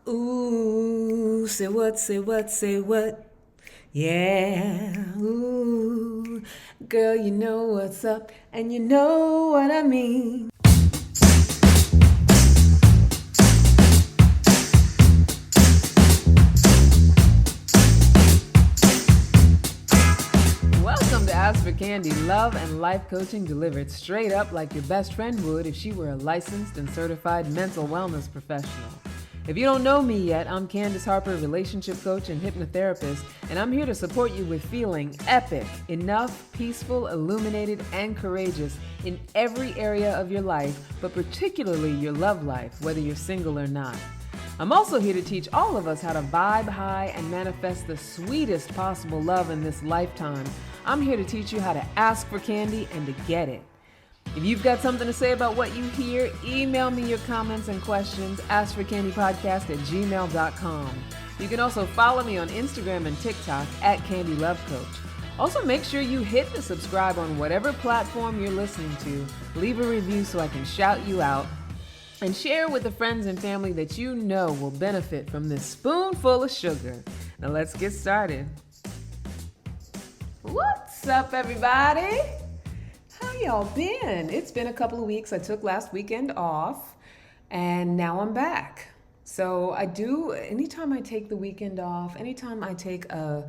Ooh, say what, say what, say what? Yeah, ooh, girl, you know what's up, and you know what I mean. Welcome to Ask for Candy, love and life coaching delivered straight up like your best friend would if she were a licensed and certified mental wellness professional. If you don't know me yet, I'm Candace Harper, relationship coach and hypnotherapist, and I'm here to support you with feeling epic, enough, peaceful, illuminated, and courageous in every area of your life, but particularly your love life, whether you're single or not. I'm also here to teach all of us how to vibe high and manifest the sweetest possible love in this lifetime. I'm here to teach you how to ask for candy and to get it. If you've got something to say about what you hear, email me your comments and questions, askforcandypodcast@gmail.com. You can also follow me on Instagram and TikTok @CandyLoveCoach. Also, make sure you hit the subscribe on whatever platform you're listening to. Leave a review so I can shout you out. And share with the friends and family that you know will benefit from this spoonful of sugar. Now let's get started. What's up, everybody? How y'all been? It's been a couple of weeks. I took last weekend off, and now I'm back. So I do, anytime I take the weekend off, anytime I take a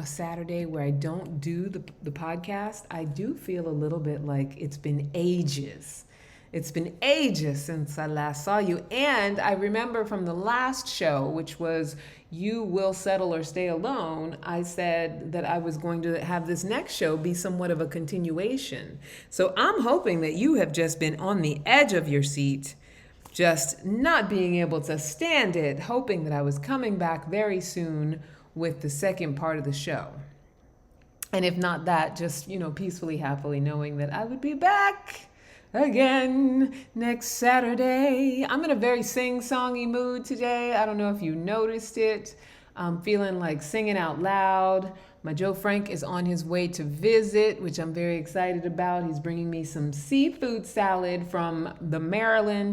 Saturday where I don't do the podcast, I do feel a little bit like it's been ages. It's been ages since I last saw you. And I remember from the last show, which was You Will Settle or Stay Alone, I said that I was going to have this next show be somewhat of a continuation. So I'm hoping that you have just been on the edge of your seat, just not being able to stand it, hoping that I was coming back very soon with the second part of the show. And if not that, just, peacefully, happily knowing that I would be back again next Saturday. I'm in a very sing-songy mood today. I don't know if you noticed it. I'm feeling like singing out loud. My Joe Frank is on his way to visit, which I'm very excited about. He's bringing me some seafood salad from the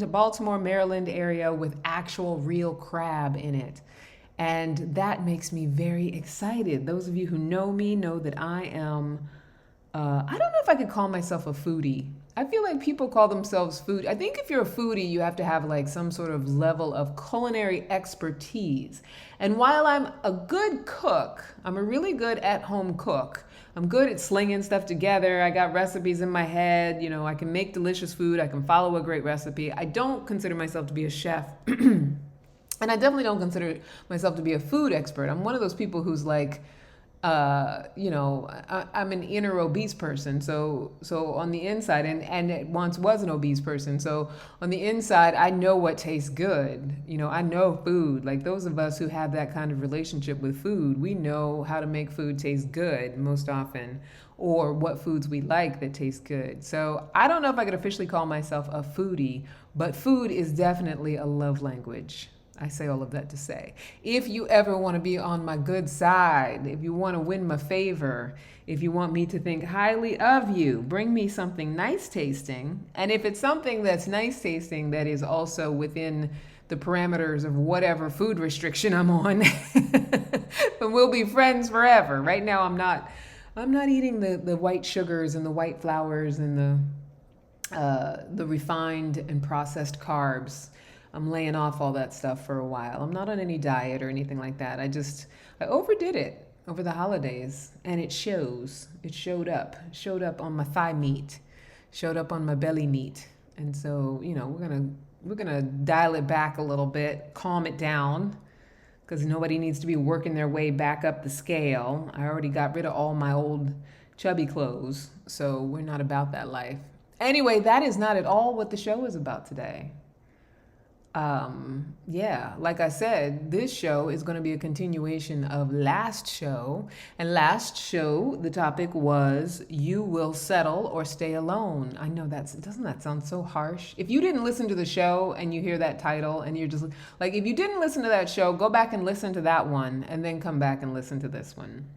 Baltimore, Maryland area with actual real crab in it. And that makes me very excited. Those of you who know me know that I am, I don't know if I could call myself a foodie. I feel like people call themselves food. I think if you're a foodie, you have to have like some sort of level of culinary expertise. And while I'm a good cook, I'm a really good at-home cook. I'm good at slinging stuff together. I got recipes in my head. I can make delicious food. I can follow a great recipe. I don't consider myself to be a chef. And I definitely don't consider myself to be a food expert. I'm one of those people who's like, I'm an inner obese person. So on the inside, and it once was an obese person. So on the inside, I know what tastes good. I know food. Like those of us who have that kind of relationship with food, we know how to make food taste good most often, or what foods we like that taste good. So I don't know if I could officially call myself a foodie, but food is definitely a love language. I say all of that to say, if you ever want to be on my good side, if you want to win my favor, if you want me to think highly of you, bring me something nice tasting. And if it's something that's nice tasting that is also within the parameters of whatever food restriction I'm on, then we'll be friends forever. Right now, I'm not eating the white sugars and the white flours and the refined and processed carbs. I'm laying off all that stuff for a while. I'm not on any diet or anything like that. I overdid it over the holidays, and it shows. It showed up on my thigh meat, showed up on my belly meat. And so, we're gonna dial it back a little bit, calm it down, because nobody needs to be working their way back up the scale. I already got rid of all my old chubby clothes, so we're not about that life. Anyway, that is not at all what the show is about today. Like I said, this show is going to be a continuation of last show. And last show, the topic was You Will Settle or Stay Alone. I know doesn't that sound so harsh? If you didn't listen to the show and you hear that title and you're just like, if you didn't listen to that show, go back and listen to that one and then come back and listen to this one.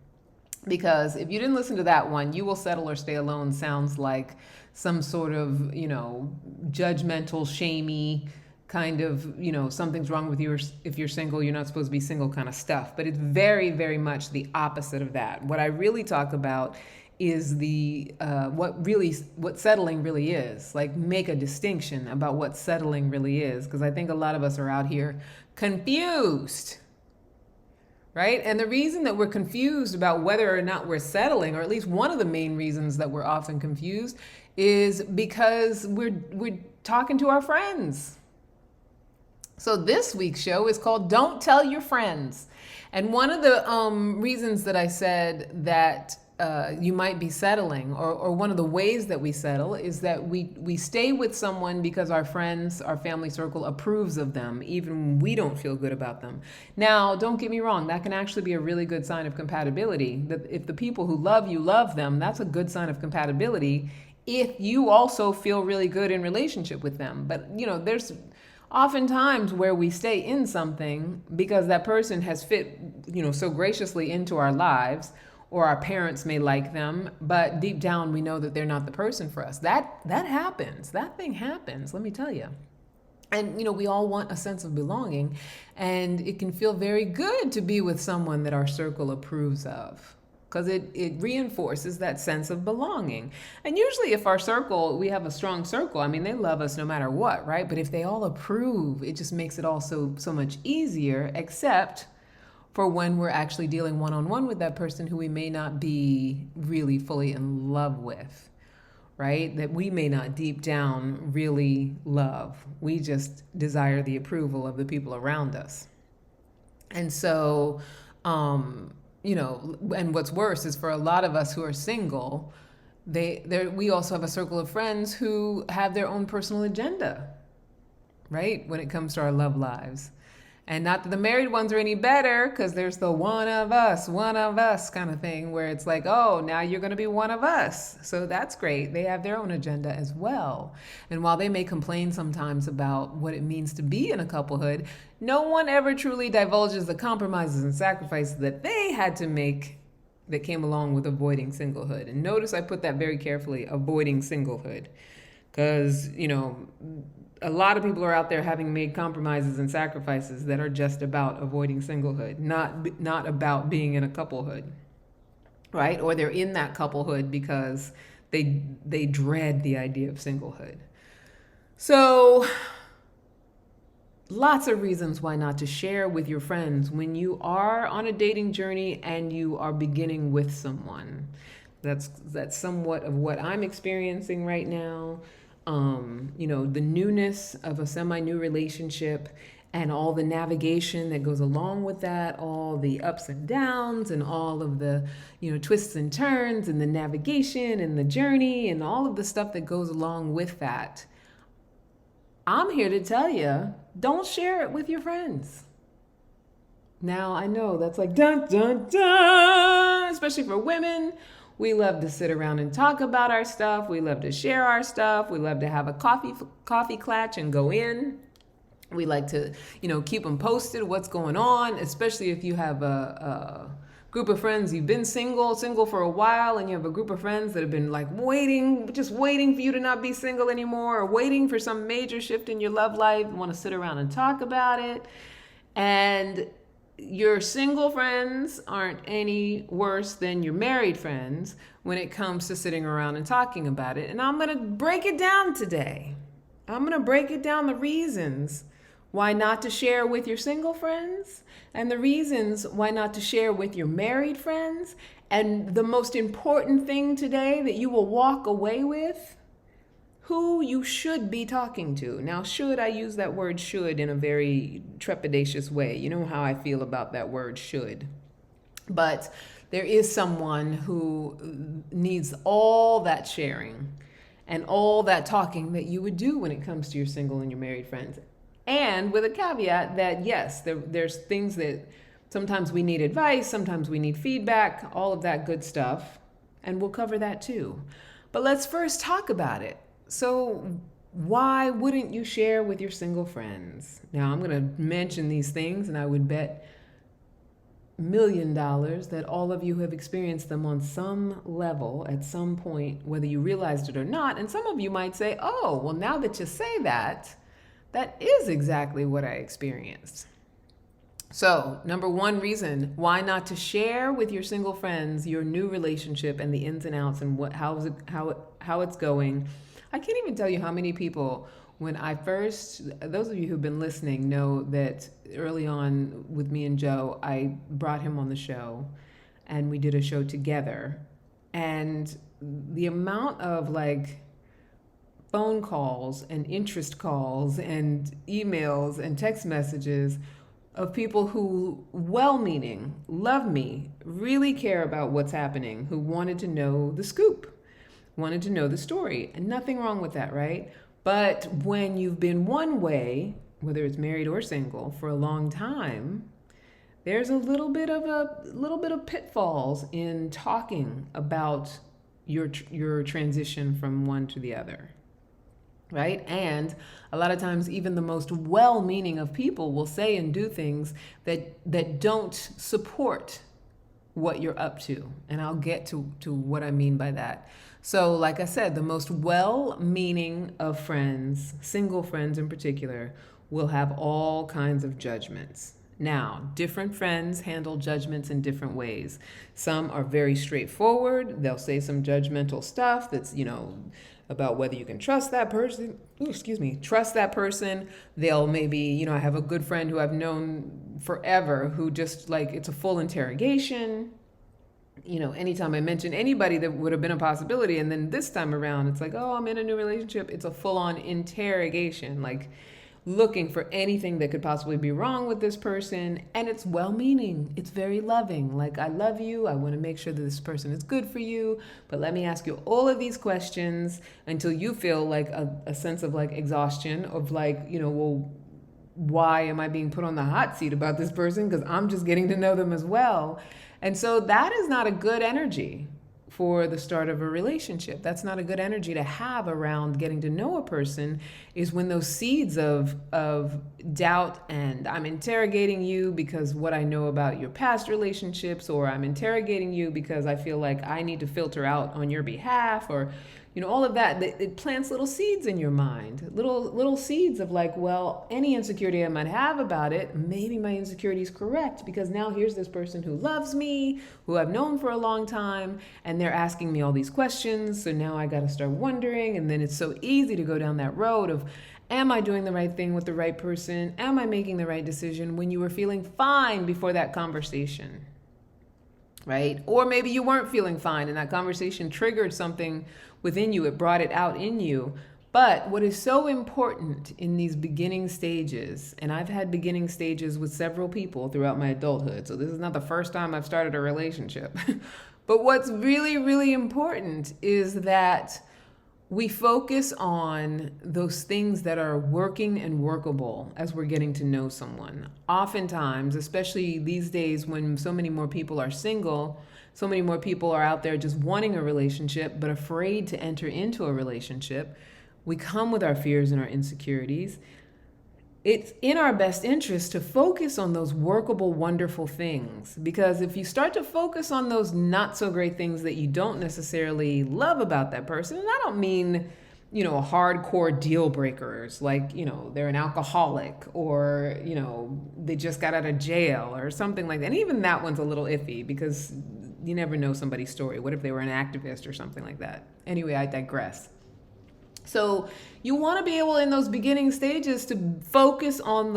Because if you didn't listen to that one, You Will Settle or Stay Alone sounds like some sort of, judgmental, shamey kind of, something's wrong with you if you're single, you're not supposed to be single kind of stuff. But it's very, very much the opposite of that. What I really talk about is what settling really is. Like, make a distinction about what settling really is, because I think a lot of us are out here confused. Right? And the reason that we're confused about whether or not we're settling, or at least one of the main reasons that we're often confused, is because we're talking to our friends. So this week's show is called Don't Tell Your Friends. And one of the reasons that I said that you might be settling, or one of the ways that we settle, is that we stay with someone because our friends, our family circle approves of them, even when we don't feel good about them. Now, don't get me wrong, that can actually be a really good sign of compatibility. That if the people who love you love them, that's a good sign of compatibility if you also feel really good in relationship with them. But, there's oftentimes where we stay in something because that person has fit, so graciously into our lives, or our parents may like them, but deep down we know that they're not the person for us. That happens. That thing happens, let me tell you. And, we all want a sense of belonging, and it can feel very good to be with someone that our circle approves of, because it reinforces that sense of belonging. And usually if we have a strong circle, they love us no matter what, right? But if they all approve, it just makes it all so much easier, except for when we're actually dealing one-on-one with that person who we may not be really fully in love with, right? That we may not deep down really love. We just desire the approval of the people around us. And so, and what's worse is for a lot of us who are single, we also have a circle of friends who have their own personal agenda, right? When it comes to our love lives. And not that the married ones are any better, because there's the one of us kind of thing where it's like, oh, now you're going to be one of us. So that's great. They have their own agenda as well. And while they may complain sometimes about what it means to be in a couplehood, no one ever truly divulges the compromises and sacrifices that they had to make that came along with avoiding singlehood. And notice I put that very carefully, avoiding singlehood, because, a lot of people are out there having made compromises and sacrifices that are just about avoiding singlehood, not about being in a couplehood, right? Or they're in that couplehood because they dread the idea of singlehood. So lots of reasons why not to share with your friends when you are on a dating journey and you are beginning with someone. That's somewhat of what I'm experiencing right now. The newness of a semi-new relationship and all the navigation that goes along with that, all the ups and downs and all of the, twists and turns and the navigation and the journey and all of the stuff that goes along with that. I'm here to tell you, don't share it with your friends. Now, I know that's like dun, dun, dun, especially for women. We love to sit around and talk about our stuff. We love to share our stuff. We love to have a coffee clatch and go in. We like to, keep them posted what's going on, especially if you have a group of friends. You've been single for a while, and you have a group of friends that have been like waiting for you to not be single anymore, or waiting for some major shift in your love life and want to sit around and talk about it. And your single friends aren't any worse than your married friends when it comes to sitting around and talking about it. And I'm going to break it down today. I'm going to break it down, the reasons why not to share with your single friends, and the reasons why not to share with your married friends. And the most important thing today that you will walk away with, who you should be talking to. Now, I use that word should in a very trepidatious way. You know how I feel about that word should. But there is someone who needs all that sharing and all that talking that you would do when it comes to your single and your married friends. And with a caveat that, yes, there's things that sometimes we need advice, sometimes we need feedback, all of that good stuff. And we'll cover that too. But let's first talk about it. So why wouldn't you share with your single friends? Now, I'm going to mention these things, and I would bet $1 million that all of you have experienced them on some level at some point, whether you realized it or not. And some of you might say, oh, well, now that you say that, That is exactly what I experienced. So, number one reason why not to share with your single friends your new relationship and the ins and outs and how it's going. I can't even tell you how many people, when I first, those of you who've been listening know that early on with me and Joe, I brought him on the show and we did a show together. And the amount of like phone calls and interest calls and emails and text messages of people who, well meaning, love me, really care about what's happening, who wanted to know the scoop, wanted to know the story. And nothing wrong with that, right? But when you've been one way, whether it's married or single, for a long time, there's a little bit of pitfalls in talking about your transition from one to the other. Right? And a lot of times, even the most well-meaning of people will say and do things that don't support what you're up to. And I'll get to what I mean by that. So, like I said, the most well-meaning of friends, single friends in particular, will have all kinds of judgments. Now, different friends handle judgments in different ways. Some are very straightforward. They'll say some judgmental stuff that's, about whether you can trust that person. Trust that person. They'll maybe, I have a good friend who I've known forever who just like, it's a full interrogation. Anytime I mention anybody that would have been a possibility, and then this time around, it's like, oh, I'm in a new relationship. It's a full on interrogation, like looking for anything that could possibly be wrong with this person. And it's well-meaning. It's very loving. Like, I love you. I want to make sure that this person is good for you. But let me ask you all of these questions until you feel like a sense of like exhaustion of like, well, why am I being put on the hot seat about this person? Because I'm just getting to know them as well. And so that is not a good energy for the start of a relationship. That's not a good energy to have around getting to know a person, is when those seeds of doubt and I'm interrogating you because what I know about your past relationships, or I'm interrogating you because I feel like I need to filter out on your behalf, or all of that, it plants little seeds in your mind, little seeds of like, well, any insecurity I might have about it, maybe my insecurity is correct, because now here's this person who loves me, who I've known for a long time, and they're asking me all these questions. So now I got to start wondering. And then it's so easy to go down that road of, am I doing the right thing with the right person? Am I making the right decision, when you were feeling fine before that conversation? Right? Or maybe you weren't feeling fine and that conversation triggered something within you. It brought it out in you. But what is so important in these beginning stages, and I've had beginning stages with several people throughout my adulthood, so this is not the first time I've started a relationship. But what's really, really important is that we focus on those things that are working and workable as we're getting to know someone. Oftentimes, especially these days when so many more people are single, so many more people are out there just wanting a relationship but afraid to enter into a relationship, we come with our fears and our insecurities. It's in our best interest to focus on those workable, wonderful things. Because if you start to focus on those not so great things that you don't necessarily love about that person, and I don't mean, hardcore deal breakers, like, they're an alcoholic, or, they just got out of jail or something like that. And even that one's a little iffy, because you never know somebody's story. What if they were an activist or something like that? Anyway, I digress. So you want to be able in those beginning stages to focus on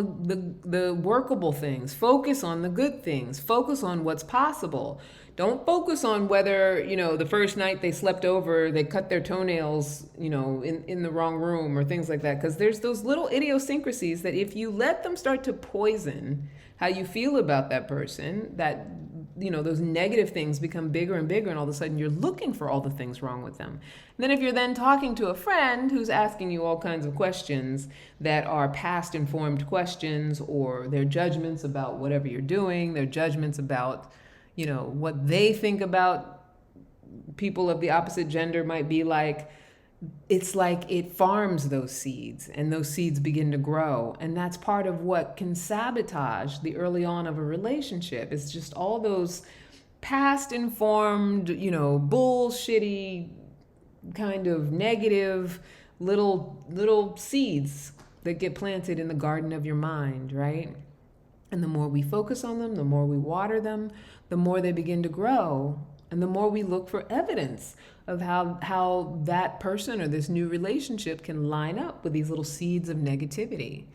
the workable things, focus on the good things, focus on what's possible. Don't focus on whether, the first night they slept over, they cut their toenails, in the wrong room or things like that. Because there's those little idiosyncrasies that if you let them start to poison how you feel about that person, that those negative things become bigger and bigger, and all of a sudden you're looking for all the things wrong with them. And then if you're then talking to a friend who's asking you all kinds of questions that are past informed questions, or their judgments about whatever you're doing, their judgments about, what they think about people of the opposite gender might be like, it's like it farms those seeds, and those seeds begin to grow. And that's part of what can sabotage the early on of a relationship. It's just all those past informed, bullshitty kind of negative little seeds that get planted in the garden of your mind, right? And the more we focus on them, the more we water them, the more they begin to grow, and the more we look for evidence of how that person or this new relationship can line up with these little seeds of negativity.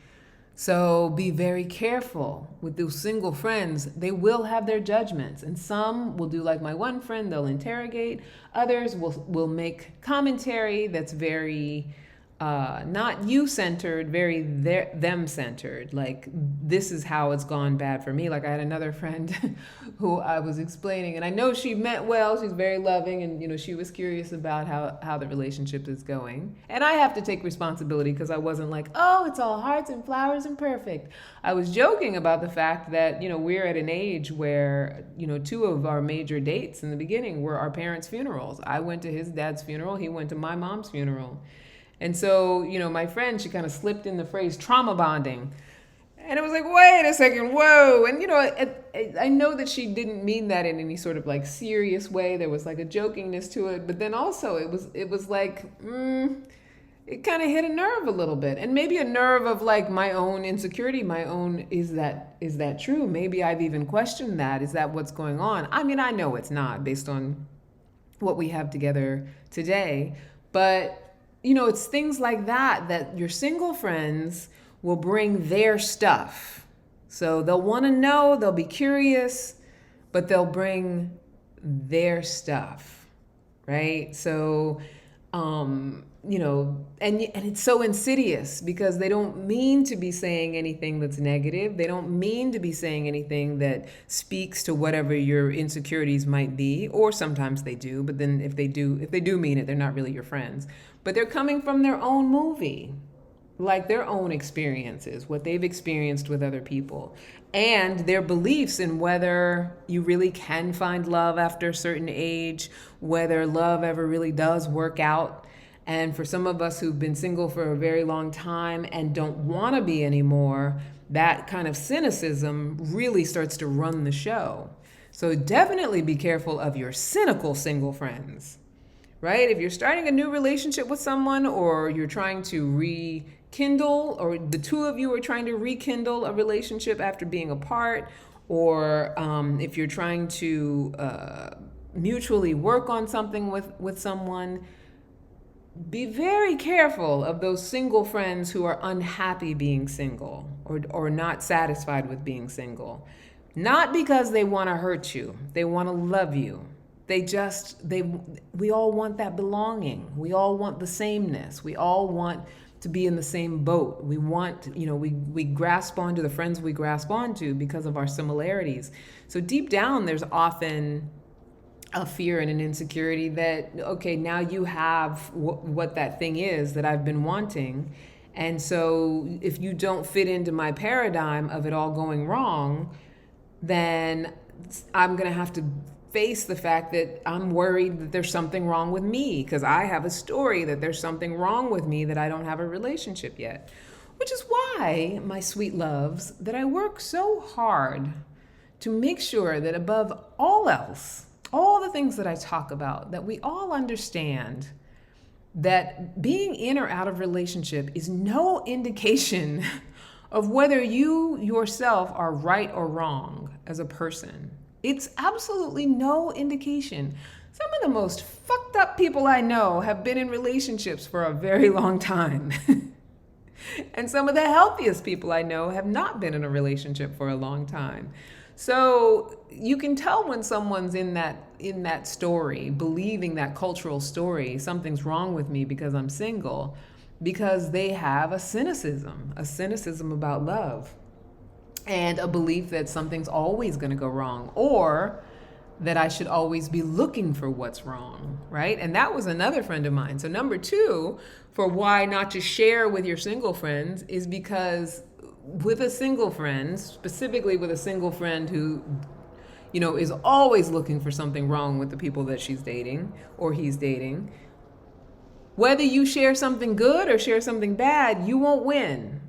So be very careful with those single friends. They will have their judgments, and some will do like my one friend, they'll interrogate. Others will make commentary that's very not you-centered, very them-centered. Like, this is how it's gone bad for me. Like, I had another friend who I was explaining, and I know she meant well. She's very loving, and she was curious about how the relationship is going. And I have to take responsibility because I wasn't like, oh, it's all hearts and flowers and perfect. I was joking about the fact that we're at an age where two of our major dates in the beginning were our parents' funerals. I went to his dad's funeral. He went to my mom's funeral. And so, my friend, she kind of slipped in the phrase trauma bonding. And it was like, wait a second, whoa. And, I know that she didn't mean that in any sort of like serious way. There was like a jokingness to it. But then also it was like, it kind of hit a nerve a little bit. And maybe a nerve of like my own insecurity, my own, is that true? Maybe I've even questioned that. Is that what's going on? I mean, I know it's not based on what we have together today. But it's things like that your single friends will bring their stuff. So they'll want to know, they'll be curious, but they'll bring their stuff, right? So, and it's so insidious because they don't mean to be saying anything that's negative. They don't mean to be saying anything that speaks to whatever your insecurities might be, or sometimes they do, but then if they do mean it, they're not really your friends. But they're coming from their own movie, like their own experiences, what they've experienced with other people, and their beliefs in whether you really can find love after a certain age, whether love ever really does work out. And for some of us who've been single for a very long time and don't want to be anymore, that kind of cynicism really starts to run the show. So definitely be careful of your cynical single friends, right? If you're starting a new relationship with someone, or you're trying to rekindle, or the two of you are trying to rekindle a relationship after being apart, or if you're trying to mutually work on something with someone, be very careful of those single friends who are unhappy being single, or not satisfied with being single. Not because they want to hurt you, they want to love you. We all want that belonging. We all want the sameness. We all want to be in the same boat. We want, we grasp onto the friends we grasp onto because of our similarities. So deep down, there's often a fear and an insecurity that, okay, now you have what that thing is that I've been wanting. And so if you don't fit into my paradigm of it all going wrong, then I'm going to have to face the fact that I'm worried that there's something wrong with me, because I have a story that there's something wrong with me, that I don't have a relationship yet. Which is why, my sweet loves, that I work so hard to make sure that above all else, all the things that I talk about, that we all understand that being in or out of relationship is no indication of whether you yourself are right or wrong as a person. It's absolutely no indication. Some of the most fucked up people I know have been in relationships for a very long time. And some of the healthiest people I know have not been in a relationship for a long time. So you can tell when someone's in that story, believing that cultural story, something's wrong with me because I'm single, because they have a cynicism about love, and a belief that something's always going to go wrong, or that I should always be looking for what's wrong, right? And that was another friend of mine. So number 2 for why not to share with your single friends is because with a single friend, specifically with a single friend who, is always looking for something wrong with the people that she's dating or he's dating, whether you share something good or share something bad, you won't win.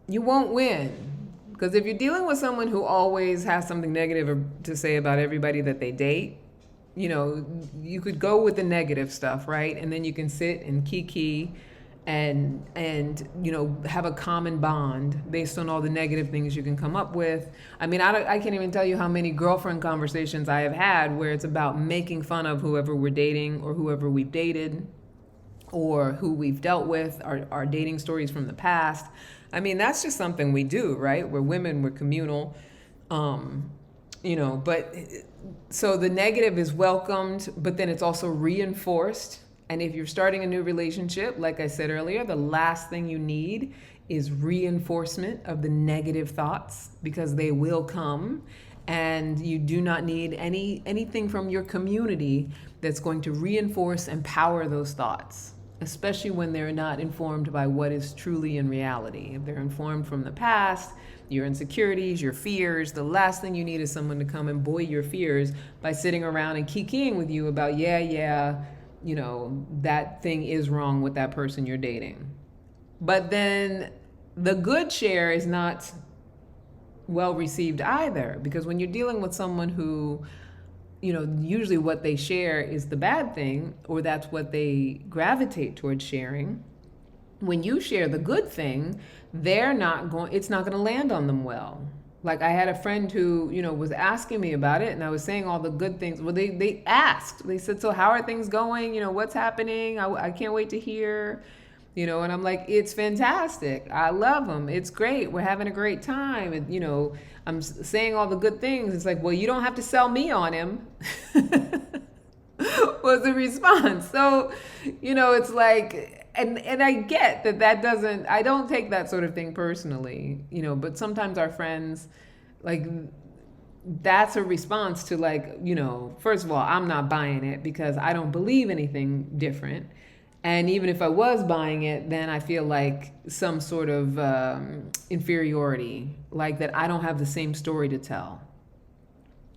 You won't win. Because if you're dealing with someone who always has something negative to say about everybody that they date, you could go with the negative stuff, right? And then you can sit and kiki and have a common bond based on all the negative things you can come up with. I mean, I can't even tell you how many girlfriend conversations I have had where it's about making fun of whoever we're dating or whoever we've dated or who we've dealt with, our dating stories from the past. I mean, that's just something we do, right? We're women, we're communal. But so the negative is welcomed, but then it's also reinforced. And if you're starting a new relationship, like I said earlier, the last thing you need is reinforcement of the negative thoughts, because they will come, and you do not need anything from your community that's going to reinforce and power those thoughts, especially when they're not informed by what is truly in reality. If they're informed from the past, your insecurities, your fears, the last thing you need is someone to come and buoy your fears by sitting around and kiki-ing with you about, that thing is wrong with that person you're dating. But then the good share is not well received either, because when you're dealing with someone who, usually what they share is the bad thing, or that's what they gravitate towards sharing. When you share the good thing, it's not going to land on them well. Like, I had a friend who, was asking me about it, and I was saying all the good things. Well, they asked, they said, so how are things going? What's happening? I can't wait to hear, and I'm like, it's fantastic. I love him. It's great. We're having a great time. And, I'm saying all the good things. It's like, well, you don't have to sell me on him. Was the response. So, it's like, and I get that I don't take that sort of thing personally, but sometimes our friends, like, that's a response to, like, first of all, I'm not buying it because I don't believe anything different. And even if I was buying it, then I feel like some sort of inferiority, like that I don't have the same story to tell,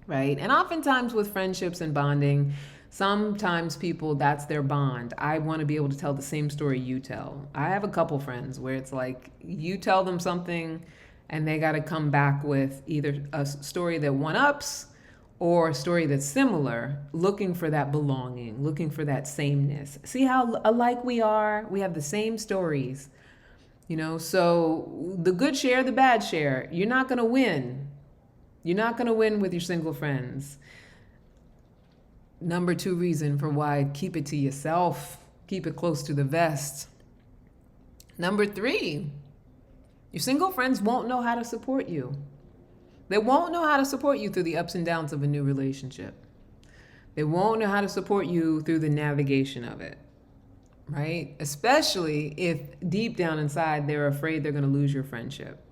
right? And oftentimes with friendships and bonding, sometimes people, that's their bond. I want to be able to tell the same story you tell. I have a couple friends where it's like you tell them something and they got to come back with either a story that one-ups or a story that's similar, looking for that belonging, looking for that sameness. See how alike we are? We have the same stories, so the good share, the bad share. You're not going to win. You're not going to win with your single friends. Number 2 reason for why, keep it to yourself. Keep it close to the vest. Number 3, your single friends won't know how to support you. They won't know how to support you through the ups and downs of a new relationship. They won't know how to support you through the navigation of it, right? Especially if deep down inside they're afraid they're going to lose your friendship.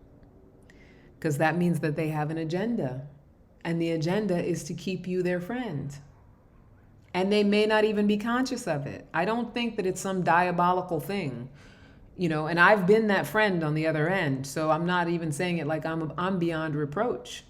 Because that means that they have an agenda. And the agenda is to keep you their friend. And they may not even be conscious of it. I don't think that it's some diabolical thing. And I've been that friend on the other end. So I'm not even saying it like I'm beyond reproach.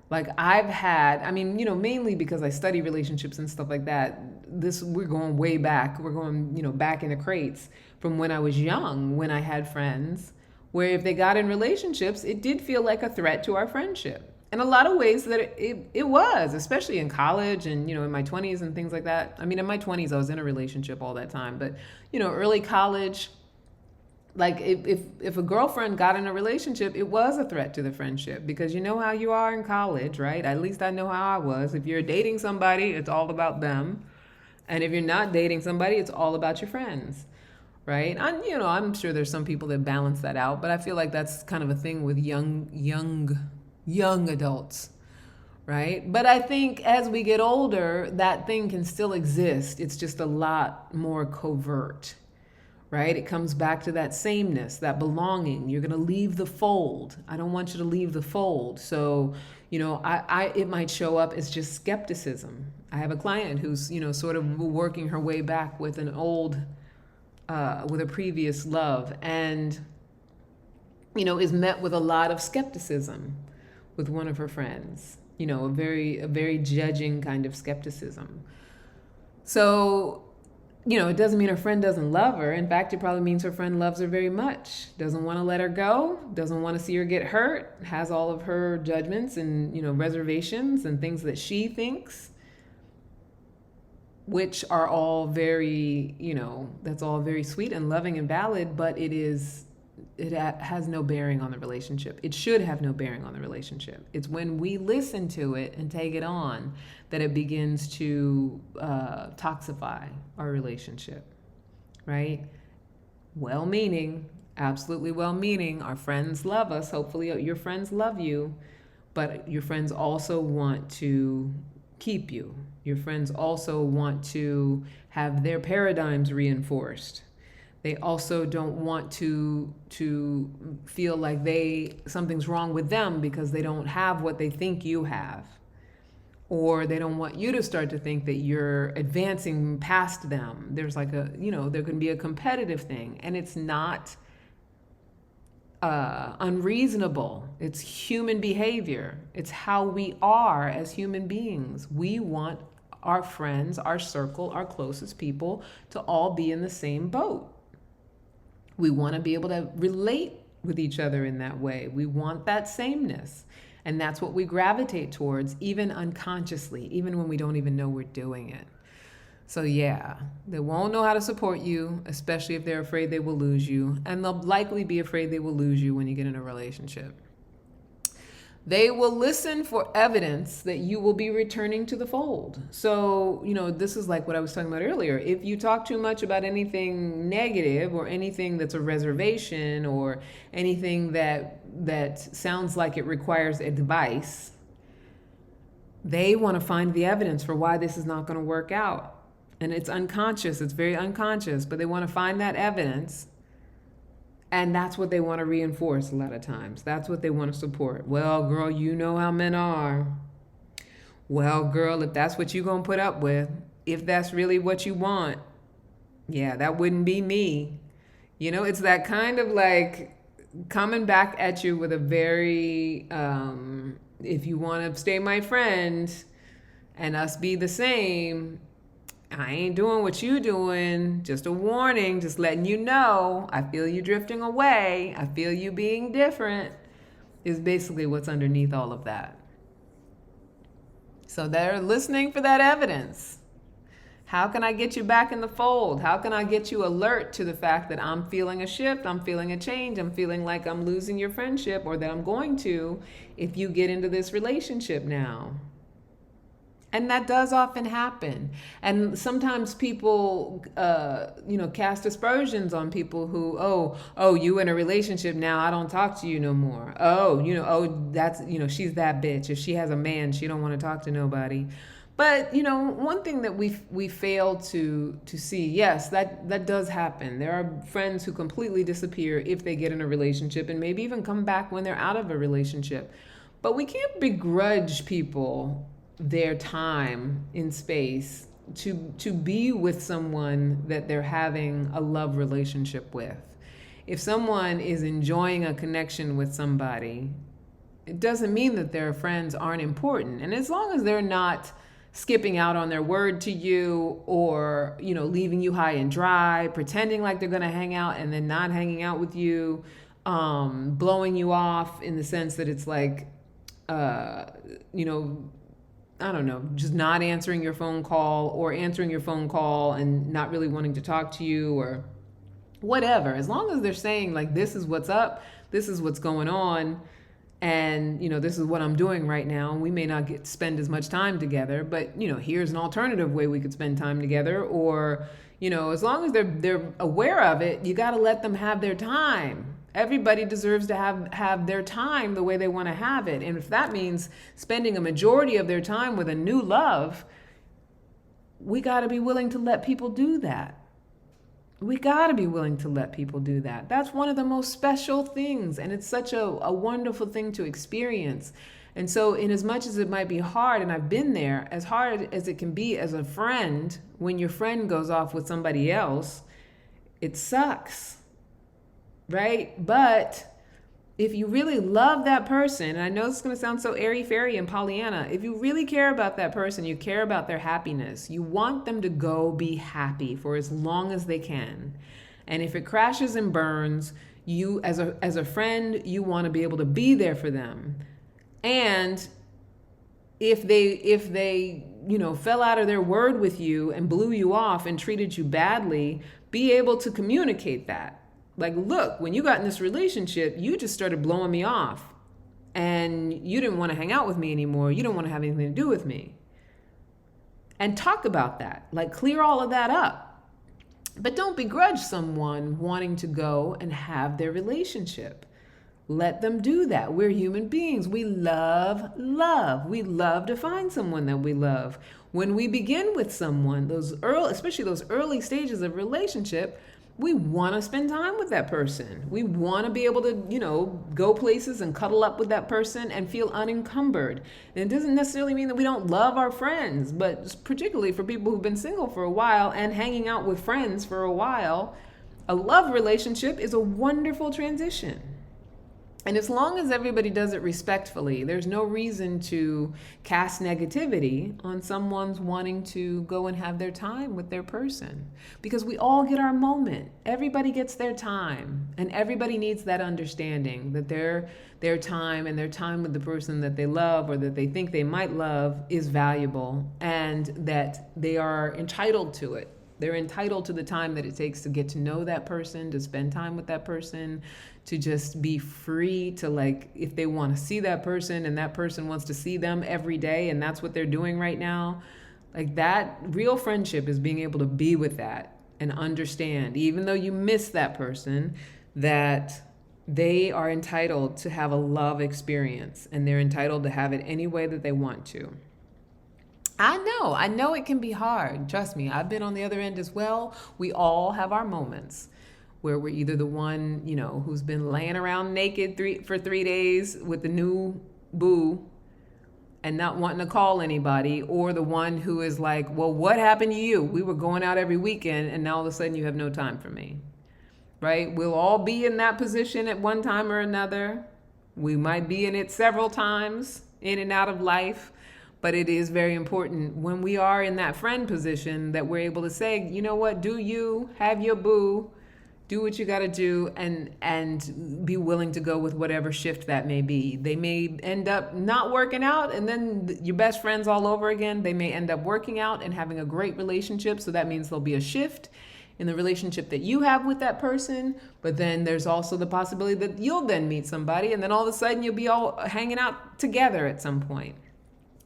Like I've had, mainly because I study relationships and stuff like that. We're going way back. We're going, back in the crates from when I was young, when I had friends where if they got in relationships, it did feel like a threat to our friendship. In a lot of ways that it was, especially in college and, in my 20s and things like that. In my 20s, I was in a relationship all that time. But, early college, like if a girlfriend got in a relationship, it was a threat to the friendship, because you know how you are in college, right? At least I know how I was. If you're dating somebody, it's all about them. And if you're not dating somebody, it's all about your friends, right? And, I'm sure there's some people that balance that out, but I feel like that's kind of a thing with young adults, right? But I think as we get older, that thing can still exist. It's just a lot more covert, right? It comes back to that sameness, that belonging. You're going to leave the fold. I don't want you to leave the fold. So, it might show up as just skepticism. I have a client who's, sort of working her way back with with a previous love, and, is met with a lot of skepticism with one of her friends, a very judging kind of skepticism. So, it doesn't mean her friend doesn't love her. In fact, it probably means her friend loves her very much, doesn't want to let her go, doesn't want to see her get hurt, has all of her judgments and, reservations and things that she thinks which are all very, that's all very sweet and loving and valid, but it has no bearing on the relationship. It should have no bearing on the relationship. It's when we listen to it and take it on that it begins to toxify our relationship, right? Well-meaning, absolutely well-meaning. Our friends love us. Hopefully your friends love you, but your friends also want to keep you. Your friends also want to have their paradigms reinforced. They also don't want to feel like something's wrong with them because they don't have what they think you have. Or they don't want you to start to think that you're advancing past them. There's like there can be a competitive thing, and it's not unreasonable. It's human behavior. It's how we are as human beings. We want our friends, our circle, our closest people to all be in the same boat. We want to be able to relate with each other in that way. We want that sameness. And that's what we gravitate towards, even unconsciously, even when we don't even know we're doing it. So yeah, they won't know how to support you, especially if they're afraid they will lose you. And they'll likely be afraid they will lose you when you get in a relationship. They will listen for evidence that you will be returning to the fold. So, this is like what I was talking about earlier. If you talk too much about anything negative or anything that's a reservation or anything that sounds like it requires advice, they want to find the evidence for why this is not going to work out. And it's unconscious. It's very unconscious, but they want to find that evidence. And that's what they want to reinforce a lot of times. That's what they want to support. Well, girl, you know how men are. Well, girl, if that's what you're going to put up with, if that's really what you want, yeah, that wouldn't be me. It's that kind of like coming back at you with a very, if you want to stay my friend and us be the same, I ain't doing what you doing. Just a warning, just letting you know. I feel you drifting away. I feel you being different is basically what's underneath all of that. So they're listening for that evidence. How can I get you back in the fold? How can I get you alert to the fact that I'm feeling a shift, I'm feeling a change, I'm feeling like I'm losing your friendship, or that I'm going to if you get into this relationship now? And that does often happen. And sometimes people, cast aspersions on people who, you in a relationship now, I don't talk to you no more. That's, she's that bitch. If she has a man, she don't want to talk to nobody. But, one thing that we fail to see, yes, that does happen. There are friends who completely disappear if they get in a relationship and maybe even come back when they're out of a relationship. But we can't begrudge people their time in space to be with someone that they're having a love relationship with. If someone is enjoying a connection with somebody, it doesn't mean that their friends aren't important. And as long as they're not skipping out on their word to you or, leaving you high and dry, pretending like they're going to hang out and then not hanging out with you, blowing you off in the sense that it's like, I don't know, just not answering your phone call or answering your phone call and not really wanting to talk to you or whatever. As long as they're saying like, this is what's up, this is what's going on, and, this is what I'm doing right now. And we may not spend as much time together, but, here's an alternative way we could spend time together. Or, as long as they're aware of it, you got to let them have their time. Everybody deserves to have their time the way they want to have it. And if that means spending a majority of their time with a new love, we got to be willing to let people do that. We got to be willing to let people do that. That's one of the most special things. And it's such a wonderful thing to experience. And so in as much as it might be hard, and I've been there, as hard as it can be as a friend, when your friend goes off with somebody else, it sucks. Right? But if you really love that person, and I know this is going to sound so airy-fairy and Pollyanna, if you really care about that person, you care about their happiness, you want them to go be happy for as long as they can. And if it crashes and burns, you as a friend, you want to be able to be there for them. And if they fell out of their word with you and blew you off and treated you badly, be able to communicate that. Like, look, when you got in this relationship, you just started blowing me off and you didn't want to hang out with me anymore. You don't want to have anything to do with me. And talk about that. Like, clear all of that up. But don't begrudge someone wanting to go and have their relationship. Let them do that. We're human beings. We love love. We love to find someone that we love. When we begin with someone, especially those early stages of relationship, we want to spend time with that person. We want to be able to, go places and cuddle up with that person and feel unencumbered. And it doesn't necessarily mean that we don't love our friends, but particularly for people who've been single for a while and hanging out with friends for a while, a love relationship is a wonderful transition. And as long as everybody does it respectfully, there's no reason to cast negativity on someone's wanting to go and have their time with their person. Because we all get our moment. Everybody gets their time. And everybody needs that understanding that their time and their time with the person that they love or that they think they might love is valuable and that they are entitled to it. They're entitled to the time that it takes to get to know that person, to spend time with that person, to just be free to, like, if they want to see that person and that person wants to see them every day and that's what they're doing right now, like, that real friendship is being able to be with that and understand, even though you miss that person, that they are entitled to have a love experience and they're entitled to have it any way that they want to. I know it can be hard. Trust me, I've been on the other end as well. We all have our moments where we're either the one, who's been laying around naked for 3 days with the new boo and not wanting to call anybody, or the one who is like, well, what happened to you? We were going out every weekend and now all of a sudden you have no time for me, right? We'll all be in that position at one time or another. We might be in it several times, in and out of life. But it is very important when we are in that friend position that we're able to say, you know what, do you have your boo, do what you got to do, and be willing to go with whatever shift that may be. They may end up not working out and then your best friends all over again. They may end up working out and having a great relationship. So that means there'll be a shift in the relationship that you have with that person. But then there's also the possibility that you'll then meet somebody and then all of a sudden you'll be all hanging out together at some point.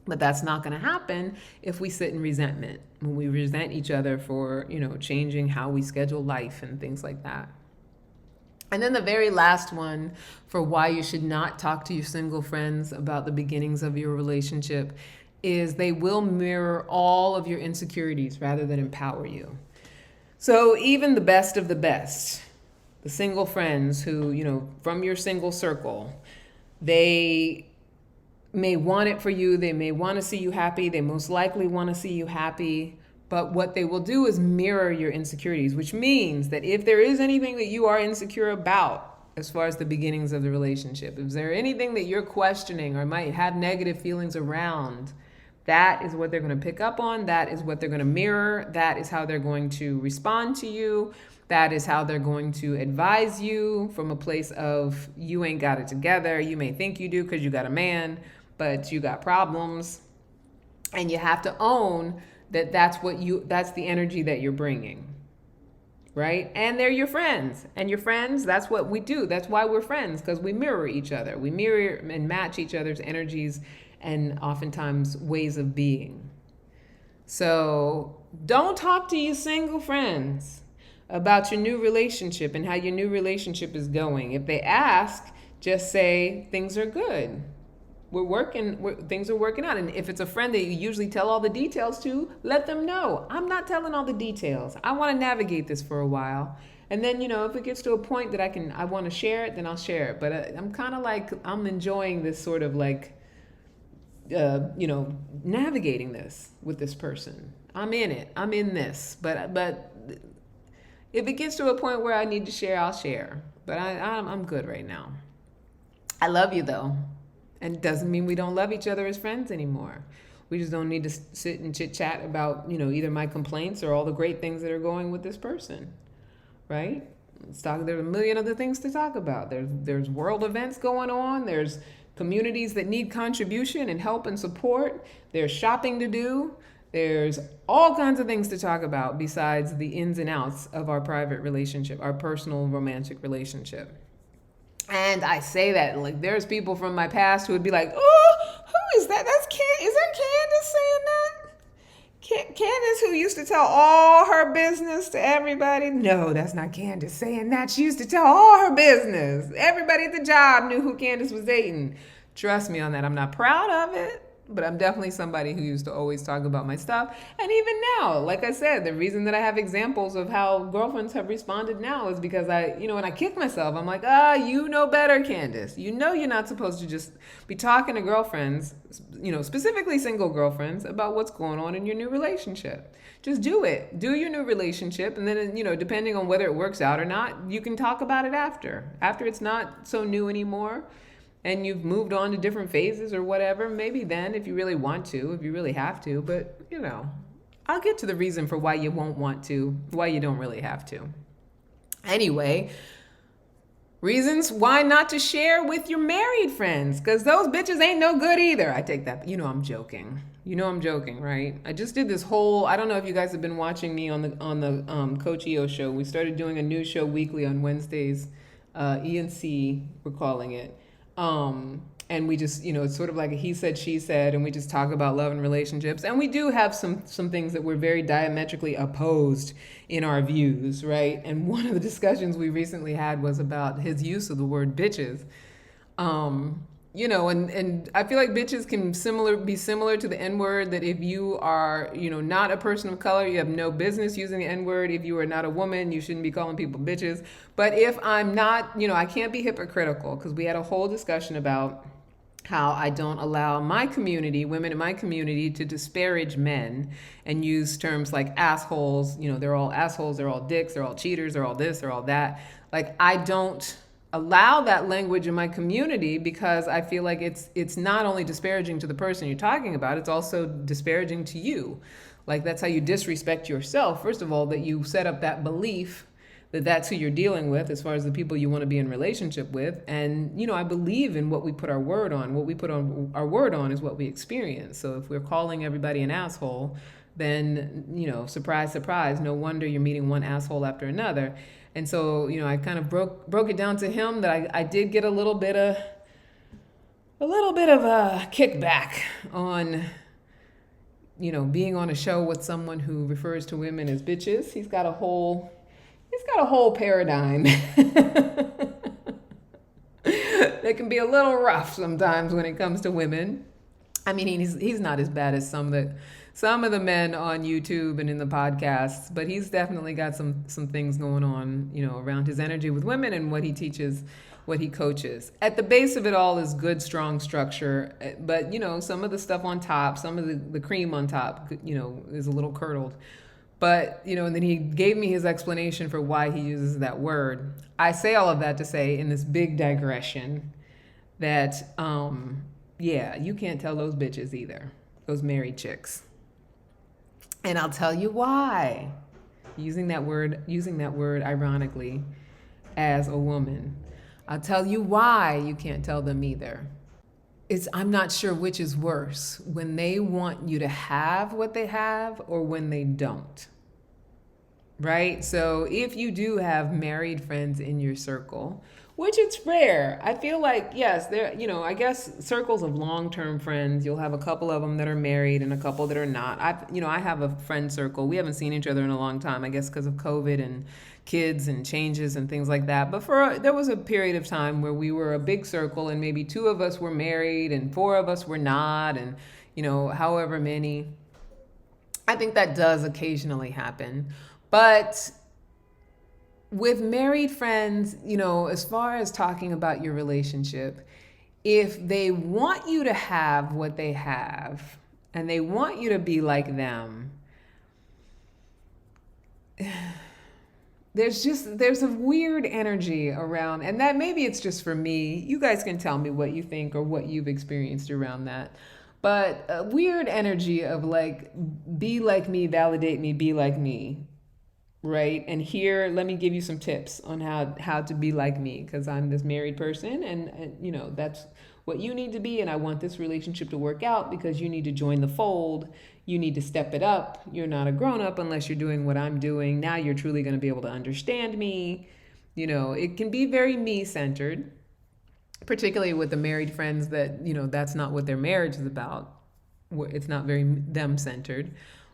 But that's not going to happen if we sit in resentment, when we resent each other for, changing how we schedule life and things like that. And then the very last one for why you should not talk to your single friends about the beginnings of your relationship is they will mirror all of your insecurities rather than empower you. So even the best of the best, the single friends who, from your single circle, they may want it for you. They may want to see you happy. They most likely want to see you happy. But what they will do is mirror your insecurities, which means that if there is anything that you are insecure about as far as the beginnings of the relationship, if there anything that you're questioning or might have negative feelings around, that is what they're going to pick up on. That is what they're going to mirror. That is how they're going to respond to you. That is how they're going to advise you from a place of, you ain't got it together. You may think you do because you got a man, but you got problems. And you have to own that that's the energy that you're bringing, right? And they're your friends. And your friends, that's what we do. That's why we're friends, because we mirror each other. We mirror and match each other's energies and oftentimes ways of being. So don't talk to your single friends about your new relationship and how your new relationship is going. If they ask, just say things are good. Things are working out. And if it's a friend that you usually tell all the details to, let them know. I'm not telling all the details. I want to navigate this for a while. And then, if it gets to a point that I want to share it, then I'll share it. But I'm kind of like, I'm enjoying this sort of like, navigating this with this person. I'm in it. I'm in this. But if it gets to a point where I need to share, I'll share. But I'm good right now. I love you though. And it doesn't mean we don't love each other as friends anymore. We just don't need to sit and chit chat about, either my complaints or all the great things that are going with this person, right? There's a million other things to talk about. There's world events going on. There's communities that need contribution and help and support. There's shopping to do. There's all kinds of things to talk about besides the ins and outs of our private relationship, our personal romantic relationship. And I say that, like, there's people from my past who would be like, oh, who is that? Is that Candace saying that? Candace, who used to tell all her business to everybody? No, that's not Candace saying that. She used to tell all her business. Everybody at the job knew who Candace was dating. Trust me on that. I'm not proud of it, but I'm definitely somebody who used to always talk about my stuff. And even now, like I said, the reason that I have examples of how girlfriends have responded now is because when I kick myself, I'm like, you know better, Candace. You know you're not supposed to just be talking to girlfriends, specifically single girlfriends, about what's going on in your new relationship. Just do it. Do your new relationship, and then, depending on whether it works out or not, you can talk about it after. After it's not so new anymore, and you've moved on to different phases or whatever, maybe then, if you really want to, if you really have to. But, I'll get to the reason for why you won't want to, why you don't really have to. Anyway, reasons why not to share with your married friends, because those bitches ain't no good either. I take that, I'm joking. I'm joking, right? I just did this whole, I don't know if you guys have been watching me on the Coach EO show. We started doing a new show weekly on Wednesdays, E&C, we're calling it. And we just, it's sort of like a he said, she said, and we just talk about love and relationships. And we do have some things that we're very diametrically opposed in our views, right? And one of the discussions we recently had was about his use of the word bitches. And I feel like bitches can be similar to the N-word, that if you are, not a person of color, you have no business using the N-word. If you are not a woman, you shouldn't be calling people bitches. But if I'm not, I can't be hypocritical, because we had a whole discussion about how I don't allow my community, women in my community, to disparage men and use terms like assholes. They're all assholes, they're all dicks, they're all cheaters, they're all this, they're all that. Like, I don't allow that language in my community, because I feel like it's not only disparaging to the person you're talking about, it's also disparaging to you. Like, that's how you disrespect yourself. First of all, that you set up that belief that that's who you're dealing with as far as the people you want to be in relationship with. And, I believe in what we put our word on. What we put on our word on is what we experience. So if we're calling everybody an asshole, then, surprise, surprise, no wonder you're meeting one asshole after another. And so, I kind of broke it down to him that I did get a little bit of a kickback on, being on a show with someone who refers to women as bitches. He's got a whole paradigm that can be a little rough sometimes when it comes to women. I mean, he's not as bad as some of the men on YouTube and in the podcasts, but he's definitely got some things going on, around his energy with women and what he teaches, what he coaches. At the base of it all is good, strong structure, but some of the stuff on top, some of the cream on top, is a little curdled. But, and then he gave me his explanation for why he uses that word. I say all of that to say, in this big digression, that, you can't tell those bitches either, those married chicks. And I'll tell you why. Using that word ironically as a woman. I'll tell you why you can't tell them either. I'm not sure which is worse, when they want you to have what they have or when they don't. Right? So if you do have married friends in your circle, which it's rare, I feel like, yes, there, I guess circles of long-term friends, you'll have a couple of them that are married and a couple that are not. I have a friend circle. We haven't seen each other in a long time, I guess because of COVID and kids and changes and things like that. But there was a period of time where we were a big circle and maybe 2 of us were married and 4 of us were not, and, however many. I think that does occasionally happen. But with married friends, as far as talking about your relationship, if they want you to have what they have and they want you to be like them, there's a weird energy around, and that maybe it's just for me. You guys can tell me what you think or what you've experienced around that. But a weird energy of like, be like me, validate me, be like me. Right? And here, let me give you some tips on how to be like me, because I'm this married person, and that's what you need to be, and I want this relationship to work out because you need to join the fold. You need to step it up. You're not a grown up unless you're doing what I'm doing. Now you're truly going to be able to understand me. You know, it can be very me centered, particularly with the married friends that, you know, that's not what their marriage is about. It's not very them centered,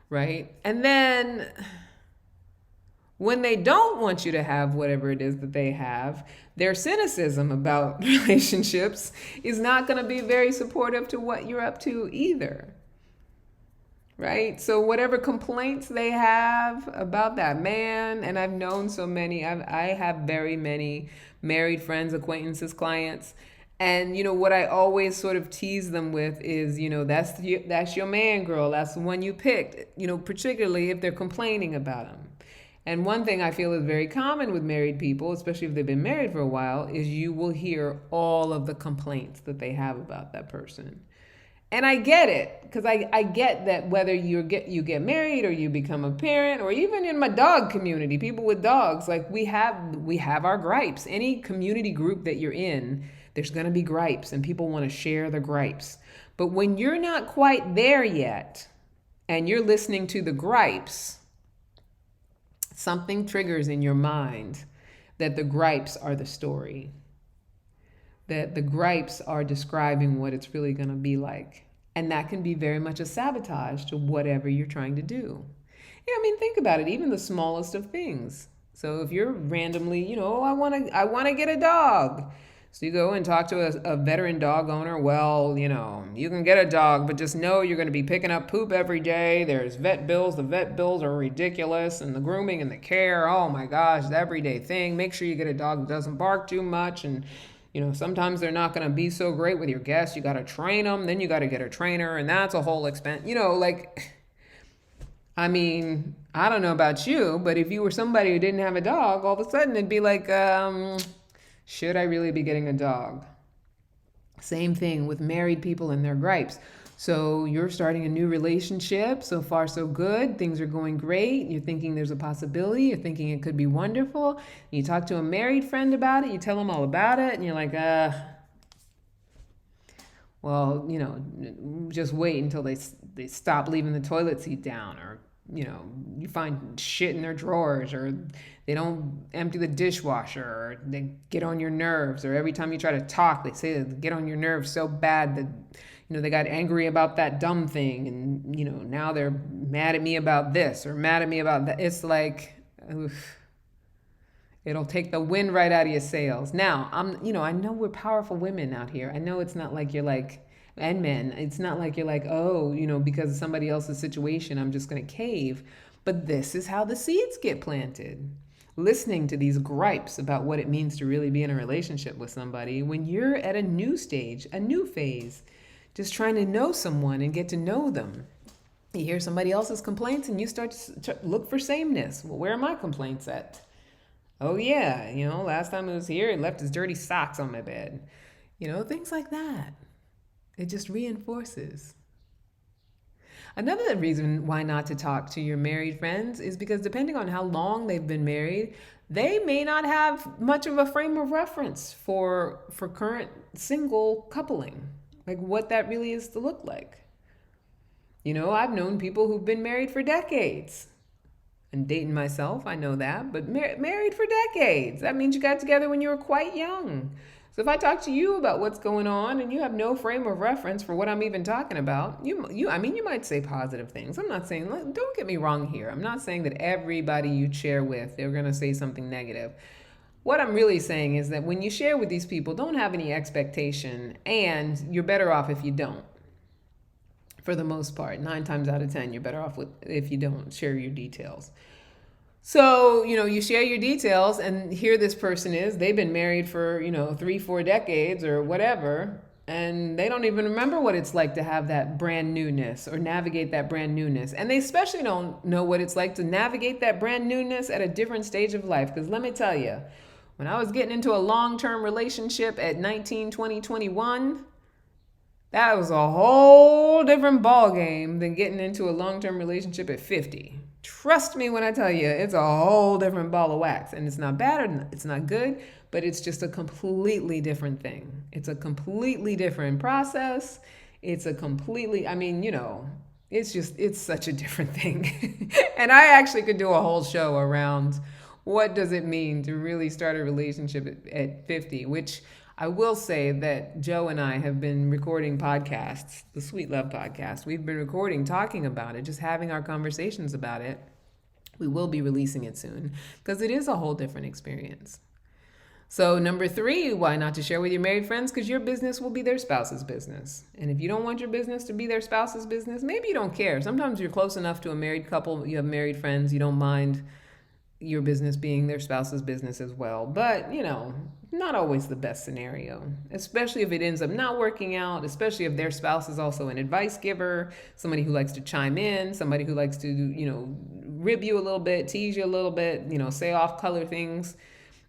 right? And then when they don't want you to have whatever it is that they have, their cynicism about relationships is not going to be very supportive to what you're up to either. Right? So whatever complaints they have about that man, and I've known so many, I have very many married friends, acquaintances, clients. And, you know, what I always sort of tease them with is, you know, that's your man, girl. That's the one you picked, you know, particularly if they're complaining about him. And one thing I feel is very common with married people, especially if they've been married for a while, is you will hear all of the complaints that they have about that person. And I get it, because I get that whether you get married or you become a parent, or even in my dog community, people with dogs, like we have our gripes. Any community group that you're in, there's going to be gripes, and people want to share the gripes. But when you're not quite there yet, and you're listening to the gripes, something triggers in your mind that the gripes are the story. That the gripes are describing what it's really going to be like. And that can be very much a sabotage to whatever you're trying to do. Yeah, I mean, think about it, even the smallest of things. So if you're randomly, you know, I want to get a dog. So you go and talk to a veteran dog owner. Well, you know, you can get a dog, but just know you're going to be picking up poop every day. There's vet bills. The vet bills are ridiculous. And the grooming and the care, oh my gosh, the everyday thing. Make sure you get a dog that doesn't bark too much. And, you know, sometimes they're not going to be so great with your guests. You got to train them. Then you got to get a trainer. And that's a whole expense. You know, like, I mean, I don't know about you, but if you were somebody who didn't have a dog, all of a sudden it'd be like, should I really be getting a dog? Same thing with married people and their gripes. So you're starting a new relationship. So far, so good. Things are going great. You're thinking there's a possibility. You're thinking it could be wonderful. You talk to a married friend about it. You tell them all about it. And you're like, well, you know, just wait until they stop leaving the toilet seat down, or, you know, you find shit in their drawers, or they don't empty the dishwasher, or they get on your nerves, or every time you try to talk, they say they get on your nerves so bad that, you know, they got angry about that dumb thing, and, you know, now they're mad at me about this or mad at me about that. It's like, oof, it'll take the wind right out of your sails. Now, I know we're powerful women out here. I know it's not like you're like, and men, it's not like you're like, oh, you know, because of somebody else's situation, I'm just going to cave. But this is how the seeds get planted. Listening to these gripes about what it means to really be in a relationship with somebody when you're at a new stage, a new phase, just trying to know someone and get to know them. You hear somebody else's complaints and you start to look for sameness. Well, where are my complaints at? Oh yeah, you know, last time he was here, he left his dirty socks on my bed. You know, things like that. It just reinforces. Another reason why not to talk to your married friends is because depending on how long they've been married, they may not have much of a frame of reference for current single coupling, like what that really is to look like. You know, I've known people who've been married for decades. And dating myself, I know that, but married for decades. That means you got together when you were quite young. So if I talk to you about what's going on and you have no frame of reference for what I'm even talking about, you might say positive things. I'm not saying, don't get me wrong here. I'm not saying that everybody you share with, they're going to say something negative. What I'm really saying is that when you share with these people, don't have any expectation, and you're better off if you don't. For the most part, 9 times out of 10, you're better off if you don't share your details. So, you know, you share your details, and here this person is, they've been married for, 3-4 decades or whatever, and they don't even remember what it's like to have that brand newness or navigate that brand newness. And they especially don't know what it's like to navigate that brand newness at a different stage of life. Because let me tell you, when I was getting into a long-term relationship at 19, 20, 21, that was a whole different ball game than getting into a long-term relationship at 50. Trust me when I tell you, it's a whole different ball of wax. And it's not bad or it's not good, but it's just a completely different thing. It's a completely different process. It's a completely, I mean, it's such a different thing. And I actually could do a whole show around what does it mean to really start a relationship at 50, which I will say that Joe and I have been recording podcasts, the Sweet Love podcast. We've been recording, talking about it, just having our conversations about it. We will be releasing it soon because it is a whole different experience. So number 3, why not to share with your married friends? Because your business will be their spouse's business. And if you don't want your business to be their spouse's business, maybe you don't care. Sometimes you're close enough to a married couple, you have married friends, you don't mind your business being their spouse's business as well. But, not always the best scenario, especially if it ends up not working out, especially if their spouse is also an advice giver, somebody who likes to chime in, somebody who likes to, rib you a little bit, tease you a little bit, say off color things.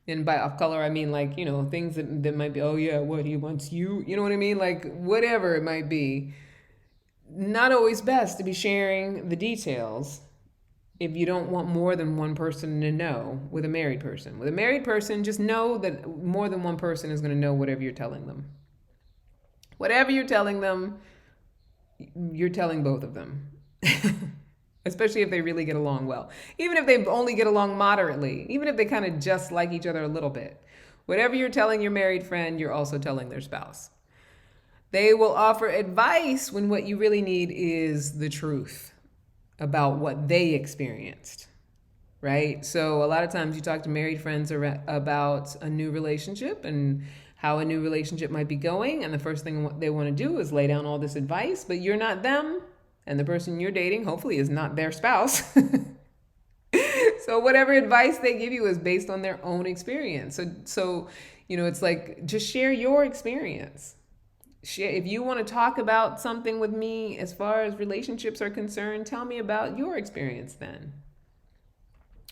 And by off color, I mean like, things that might be, oh yeah, what, he wants you, you know what I mean? Like whatever it might be. Not always best to be sharing the details if you don't want more than one person to know with a married person. With a married person, just know that more than one person is going to know whatever you're telling them. Whatever you're telling them, you're telling both of them. Especially if they really get along well. Even if they only get along moderately, even if they kind of just like each other a little bit. Whatever you're telling your married friend, you're also telling their spouse. They will offer advice when what you really need is the truth about what they experienced, right? So a lot of times you talk to married friends about a new relationship and how a new relationship might be going, and the first thing they want to do is lay down all this advice, but you're not them, and the person you're dating hopefully is not their spouse. So whatever advice they give you is based on their own experience. So it's like, just share your experience. If you want to talk about something with me as far as relationships are concerned, tell me about your experience then.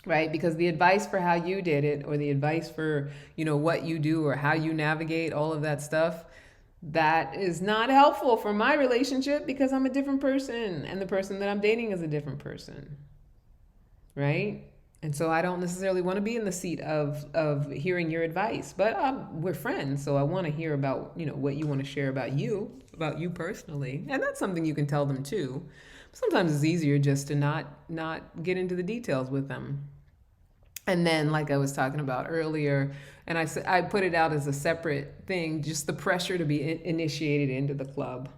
Right? Because the advice for how you did it, or the advice for, what you do or how you navigate all of that stuff, that is not helpful for my relationship because I'm a different person and the person that I'm dating is a different person. Right? And so I don't necessarily want to be in the seat of hearing your advice, but we're friends. So I want to hear about, what you want to share about you personally. And that's something you can tell them too. Sometimes it's easier just to not get into the details with them. And then, like I was talking about earlier, and I put it out as a separate thing, just the pressure to be initiated into the club.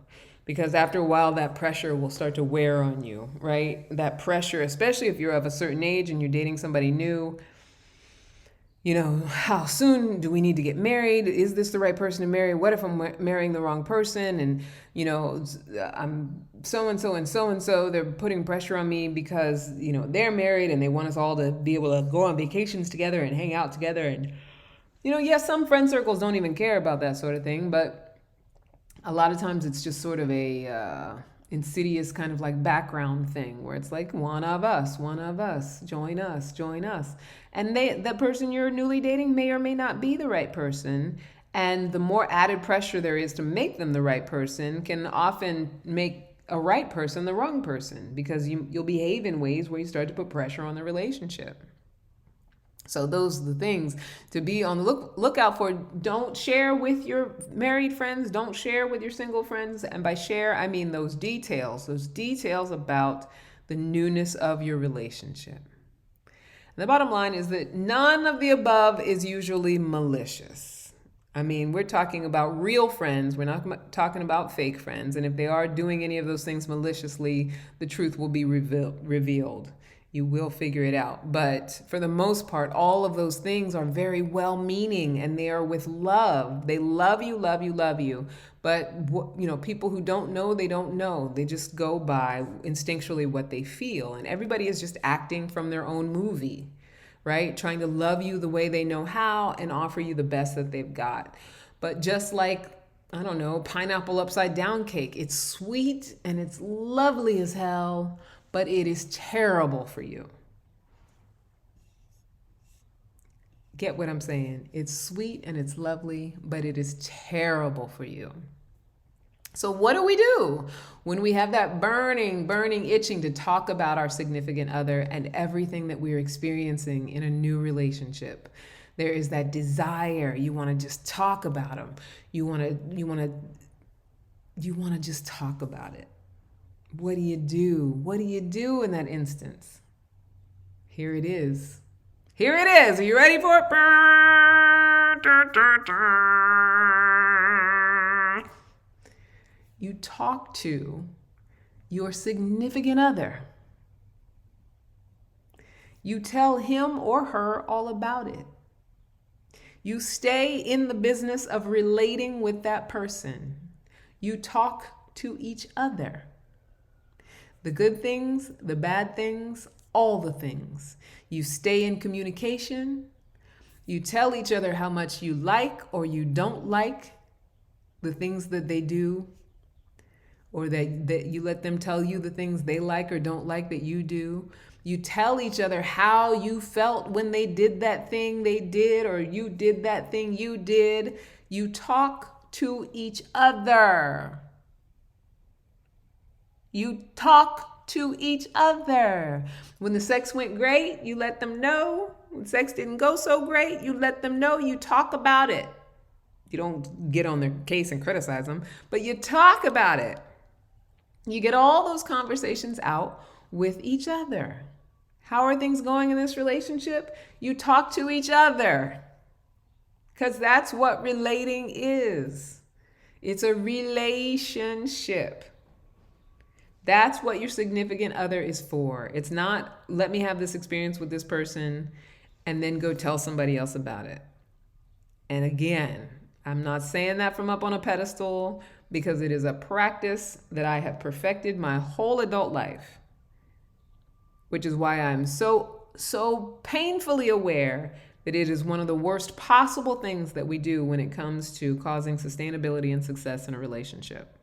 Because after a while, that pressure will start to wear on you, right? That pressure, especially if you're of a certain age and you're dating somebody new, how soon do we need to get married? Is this the right person to marry? What if I'm marrying the wrong person? And, I'm so-and-so and so-and-so. They're putting pressure on me because, they're married and they want us all to be able to go on vacations together and hang out together. And, yes, some friend circles don't even care about that sort of thing, but a lot of times it's just sort of a insidious kind of like background thing where it's like one of us, join us. And the person you're newly dating may or may not be the right person. And the more added pressure there is to make them the right person can often make a right person the wrong person, because you'll behave in ways where you start to put pressure on the relationship. So those are the things to be on the lookout for. Don't share with your married friends. Don't share with your single friends. And by share, I mean those details about the newness of your relationship. And the bottom line is that none of the above is usually malicious. I mean, we're talking about real friends. We're not talking about fake friends. And if they are doing any of those things maliciously, the truth will be revealed. You will figure it out. But for the most part, all of those things are very well-meaning, and they are with love. They love you. But, people who don't know, they don't know. They just go by instinctually what they feel. And everybody is just acting from their own movie, right? Trying to love you the way they know how and offer you the best that they've got. But just like, I don't know, pineapple upside down cake, it's sweet and it's lovely as hell, but it is terrible for you. Get what I'm saying? It's sweet and it's lovely, but it is terrible for you. So what do we do when we have that burning itching to talk about our significant other and everything that we're experiencing in a new relationship? There is that desire. You want to just talk about them. You want to just talk about it. What do you do? What do you do in that instance? Here it is. Here it is. Are you ready for it? You talk to your significant other. You tell him or her all about it. You stay in the business of relating with that person. You talk to each other. The good things, the bad things, all the things. You stay in communication. You tell each other how much you like or you don't like the things that they do, or that you let them tell you the things they like or don't like that you do. You tell each other how you felt when they did that thing they did, or you did that thing you did. You talk to each other. You talk to each other. When the sex went great, you let them know. When sex didn't go so great, you let them know. You talk about it. You don't get on their case and criticize them, but you talk about it. You get all those conversations out with each other. How are things going in this relationship? You talk to each other, because that's what relating is. It's a relationship. That's what your significant other is for. It's not, let me have this experience with this person and then go tell somebody else about it. And again, I'm not saying that from up on a pedestal, because it is a practice that I have perfected my whole adult life, which is why I'm so painfully aware that it is one of the worst possible things that we do when it comes to causing sustainability and success in a relationship,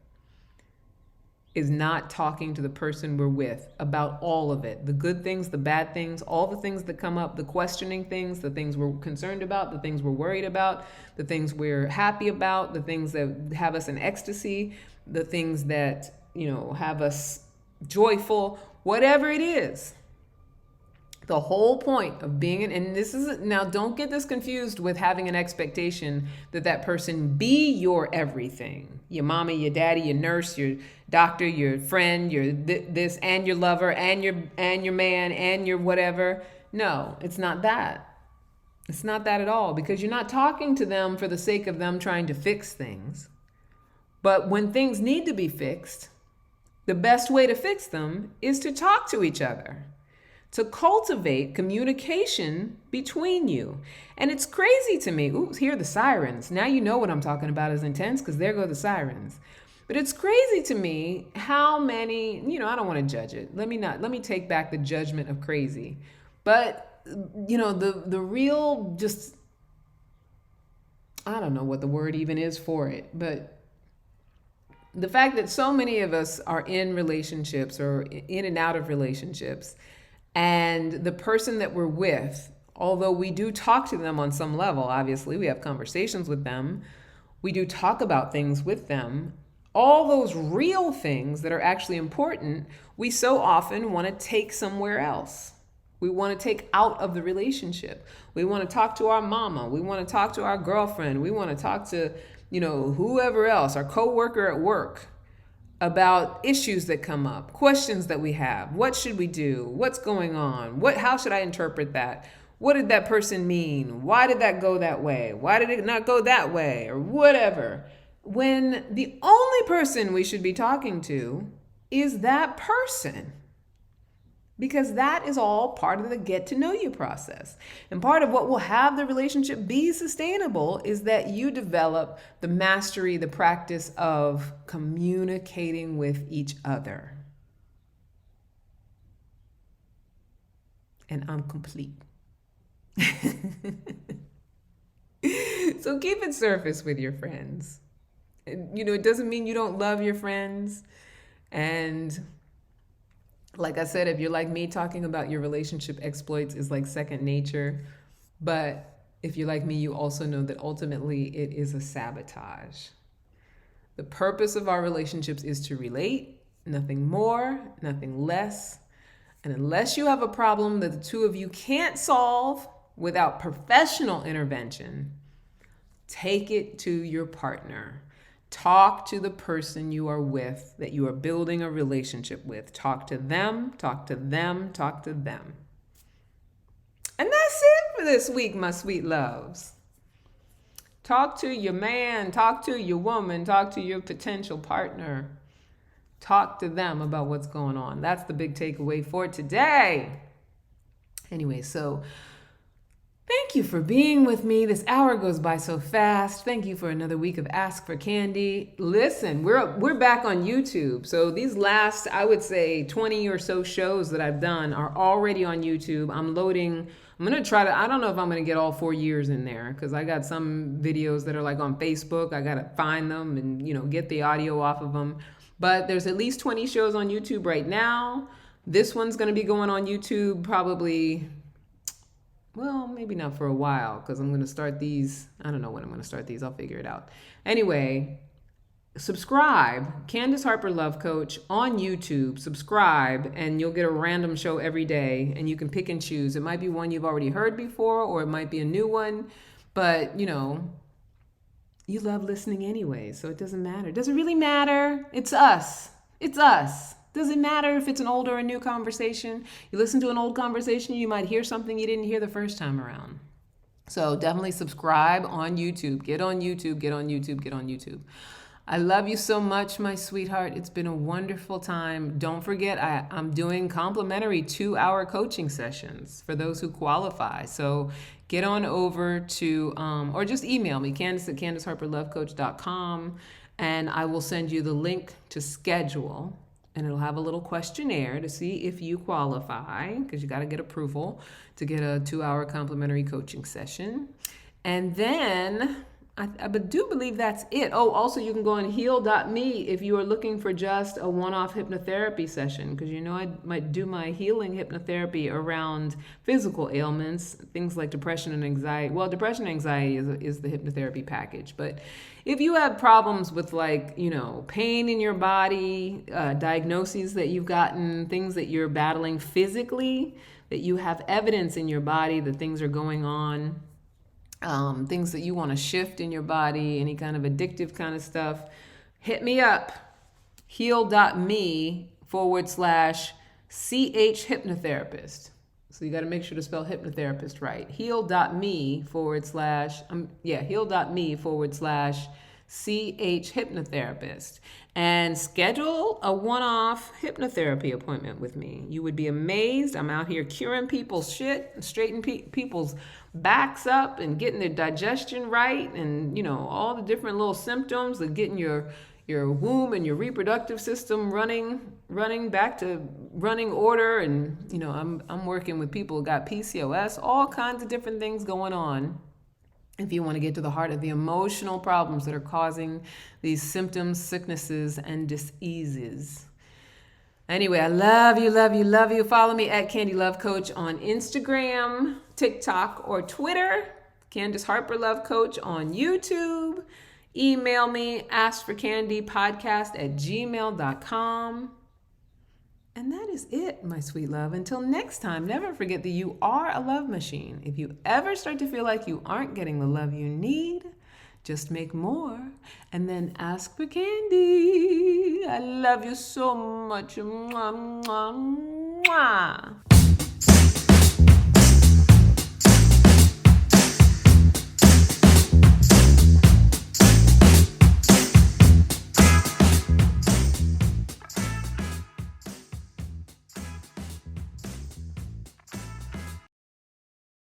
is not talking to the person we're with about all of it. The good things, the bad things, all the things that come up, the questioning things, the things we're concerned about, the things we're worried about, the things we're happy about, the things that have us in ecstasy, the things that, have us joyful, whatever it is. The whole point of being and this is, now don't get this confused with having an expectation that person be your everything. Your mama, your daddy, your nurse, your doctor, your friend, your this, and your lover, and your man, and your whatever. No, it's not that. It's not that at all, because you're not talking to them for the sake of them trying to fix things. But when things need to be fixed, the best way to fix them is to talk to each other, to cultivate communication between you. And it's crazy to me. Oops, hear the sirens. Now you know what I'm talking about is intense, because there go the sirens. But it's crazy to me how many, I don't want to judge it. Let me take back the judgment of crazy. But, the real, just, I don't know what the word even is for it, but the fact that so many of us are in relationships or in and out of relationships, and the person that we're with, although we do talk to them on some level, obviously, we have conversations with them, we do talk about things with them, all those real things that are actually important, we so often want to take somewhere else. We want to take out of the relationship. We want to talk to our mama. We want to talk to our girlfriend. We want to talk to, whoever else, our coworker at work, about issues that come up, questions that we have. What should we do? What's going on? How should I interpret that? What did that person mean? Why did that go that way? Why did it not go that way? Or whatever. When the only person we should be talking to is that person. Because that is all part of the get to know you process. And part of what will have the relationship be sustainable is that you develop the mastery, the practice of communicating with each other. And I'm complete. So keep it surface with your friends. It doesn't mean you don't love your friends. And like I said, if you're like me, talking about your relationship exploits is like second nature. But if you're like me, you also know that ultimately it is a sabotage. The purpose of our relationships is to relate, nothing more, nothing less. And unless you have a problem that the two of you can't solve without professional intervention, take it to your partner. Talk to the person you are with, that you are building a relationship with. Talk to them, talk to them, talk to them. And that's it for this week, my sweet loves. Talk to your man, talk to your woman, talk to your potential partner. Talk to them about what's going on. That's the big takeaway for today. Anyway, so thank you for being with me. This hour goes by so fast. Thank you for another week of Ask for Candy. Listen, we're back on YouTube. So these last, I would say, 20 or so shows that I've done are already on YouTube. I'm going to try to, I don't know if I'm going to get all 4 years in there because I got some videos that are like on Facebook. I got to find them and, get the audio off of them. But there's at least 20 shows on YouTube right now. This one's going to be going on YouTube probably, well, maybe not for a while because I'm going to start these. I don't know when I'm going to start these. I'll figure it out. Anyway, subscribe, Candace Harper Love Coach on YouTube. Subscribe and you'll get a random show every day and you can pick and choose. It might be one you've already heard before or it might be a new one, but you love listening anyway, so it doesn't matter. Does it really matter? It's us. It's us. Does it matter if it's an old or a new conversation? You listen to an old conversation, you might hear something you didn't hear the first time around. So definitely subscribe on YouTube. Get on YouTube, get on YouTube, get on YouTube. I love you so much, my sweetheart. It's been a wonderful time. Don't forget, I'm doing complimentary 2-hour coaching sessions for those who qualify. So get on over to, or just email me, Candace@CandaceHarperLoveCoach.com, and I will send you the link to schedule. And it'll have a little questionnaire to see if you qualify, because you got to get approval to get a 2-hour complimentary coaching session. And then I do believe that's it. Oh, also you can go on heal.me if you are looking for just a one-off hypnotherapy session, because I might do my healing hypnotherapy around physical ailments, things like depression and anxiety. Well, depression and anxiety is the hypnotherapy package. But if you have problems with pain in your body, diagnoses that you've gotten, things that you're battling physically, that you have evidence in your body that things are going on, things that you want to shift in your body, any kind of addictive kind of stuff, hit me up. Heal.me/CH hypnotherapist. So you got to make sure to spell hypnotherapist right. Heal.me/CH hypnotherapist. And schedule a one-off hypnotherapy appointment with me. You would be amazed. I'm out here curing people's shit, straightening people's backs up and getting their digestion right, and all the different little symptoms of getting your womb and your reproductive system running back to running order. And I'm working with people who got PCOS, all kinds of different things going on. If you want to get to the heart of the emotional problems that are causing these symptoms, sicknesses, and diseases. Anyway, I love you, love you, love you. Follow me at Candy Love Coach on Instagram, TikTok, or Twitter. Candace Harper Love Coach on YouTube. Email me, askforcandypodcast@gmail.com. And that is it, my sweet love. Until next time, never forget that you are a love machine. If you ever start to feel like you aren't getting the love you need, just make more and then ask for candy. I love you so much. Mwah, mwah, mwah.